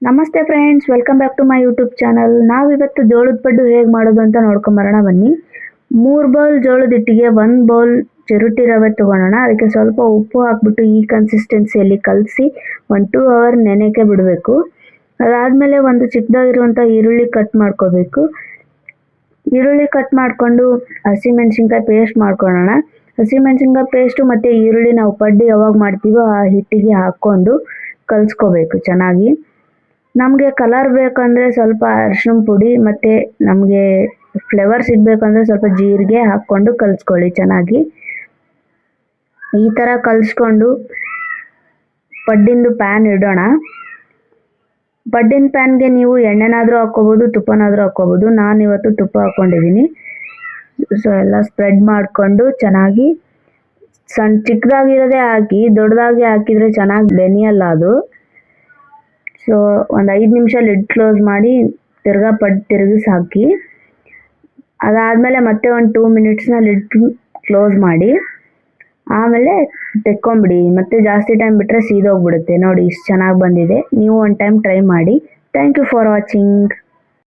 ನಮಸ್ತೆ friends, welcome back to my YouTube channel. ನಾವಿವತ್ತು ಜೋಳದ ಪಡ್ಡು ಹೇಗೆ ಮಾಡೋದು ಅಂತ ನೋಡ್ಕೊಂಬರೋಣ ಬನ್ನಿ. 3 ಬೌಲ್ ಜೋಳದ ಹಿಟ್ಟಿಗೆ 1 ಬೌಲ್ ಚಿರುಟಿ ರವೆ ತೊಗೊಳೋಣ. ಅದಕ್ಕೆ ಸ್ವಲ್ಪ ಉಪ್ಪು ಹಾಕ್ಬಿಟ್ಟು ಈ ಕನ್ಸಿಸ್ಟೆನ್ಸಿಯಲ್ಲಿ ಕಲಸಿ 1-2 ಅವರ್ ನೆನೆಕ್ಕೆ ಬಿಡಬೇಕು. ಅದಾದಮೇಲೆ ಒಂದು ಚಿಕ್ಕದಾಗಿರುವಂಥ ಈರುಳ್ಳಿ ಕಟ್ ಮಾಡ್ಕೋಬೇಕು. ಈರುಳ್ಳಿ ಕಟ್ ಮಾಡಿಕೊಂಡು ಹಸಿಮೆಣಸಿನ್ಕಾಯಿ ಪೇಸ್ಟ್ ಮಾಡ್ಕೊಳ್ಳೋಣ. ಹಸಿಮೆಣಸಿನ್ಕಾಯಿ ಪೇಸ್ಟು ಮತ್ತು ಈರುಳ್ಳಿ ನಾವು ಪಡ್ಡು ಯಾವಾಗ ಮಾಡ್ತೀವೋ ಆ ಹಿಟ್ಟಿಗೆ ಹಾಕ್ಕೊಂಡು ಕಲಿಸ್ಕೋಬೇಕು ಚೆನ್ನಾಗಿ. ನಮಗೆ ಕಲರ್ ಬೇಕಂದರೆ ಸ್ವಲ್ಪ ಅರಿಶಿನ ಪುಡಿ ಮತ್ತು ನಮಗೆ ಫ್ಲೇವರ್ ಸಿಗಬೇಕಂದ್ರೆ ಸ್ವಲ್ಪ ಜೀರಿಗೆ ಹಾಕ್ಕೊಂಡು ಕಲಿಸ್ಕೊಳ್ಳಿ ಚೆನ್ನಾಗಿ. ಈ ಥರ ಕಲಿಸ್ಕೊಂಡು ಪಡ್ಡಿಂದು ಪ್ಯಾನ್ ಇಡೋಣ. ಪಡ್ಡಿನ ಪ್ಯಾನ್ಗೆ ನೀವು ಎಣ್ಣೆನಾದರೂ ಹಾಕ್ಕೋಬೋದು, ತುಪ್ಪನಾದರೂ ಹಾಕ್ಕೋಬೋದು. ನಾನಿವತ್ತು ತುಪ್ಪ ಹಾಕ್ಕೊಂಡಿದ್ದೀನಿ. ಸೊ ಎಲ್ಲ ಸ್ಪ್ರೆಡ್ ಮಾಡಿಕೊಂಡು ಚೆನ್ನಾಗಿ ಚಿಕ್ಕದಾಗಿರೋದೇ ಹಾಕಿ, ದೊಡ್ಡದಾಗಿ ಹಾಕಿದರೆ ಚೆನ್ನಾಗಿ ಬೆನಿಯಲ್ಲ ಅದು. ಸೊ ಒಂದು 5 ನಿಮಿಷ ಲಿಡ್ ಕ್ಲೋಸ್ ಮಾಡಿ ತಿರ್ಗಾ ಪಡ್ಡು ತಿರುಗಿಸಿ ಹಾಕಿ. ಅದಾದಮೇಲೆ ಮತ್ತೆ ಒಂದು 2 ಮಿನಿಟ್ಸ್ನ ಲಿಡ್ ಕ್ಲೋಸ್ ಮಾಡಿ ಆಮೇಲೆ ತೆಕ್ಕೊಂಬಿಡಿ. ಮತ್ತೆ ಜಾಸ್ತಿ ಟೈಮ್ ಬಿಟ್ಟರೆ ಸೀದೋಗ್ಬಿಡುತ್ತೆ. ನೋಡಿ ಇಷ್ಟು ಚೆನ್ನಾಗಿ ಬಂದಿದೆ. ನೀವು ಒಂದು ಟೈಮ್ ಟ್ರೈ ಮಾಡಿ. Thank you for watching.